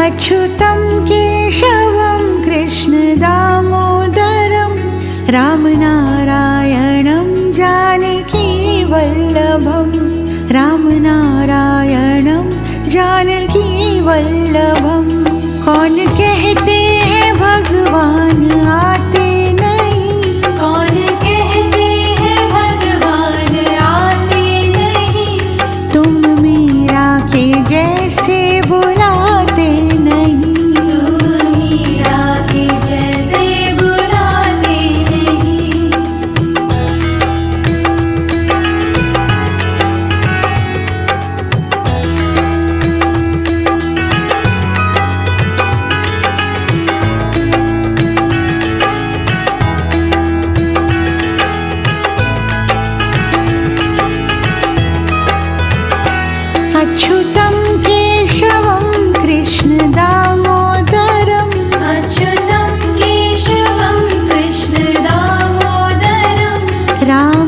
अच्युतं केशवं कृष्णदामोदरं रामनारायणं जानकीवल्लभं रामनारायणं जानकीवल्लभं। कौन कहते हैं भगवान आते नहीं, कौन कहते हैं भगवान आते नहीं, तुम मीरा के जैसे बुलाते नहीं, तुम मीरा के जैसे बुलाते नहीं। अच्युतं केशवं कृष्णदामोदरं अच्युतं केशवं कृष्णदामोदरं राम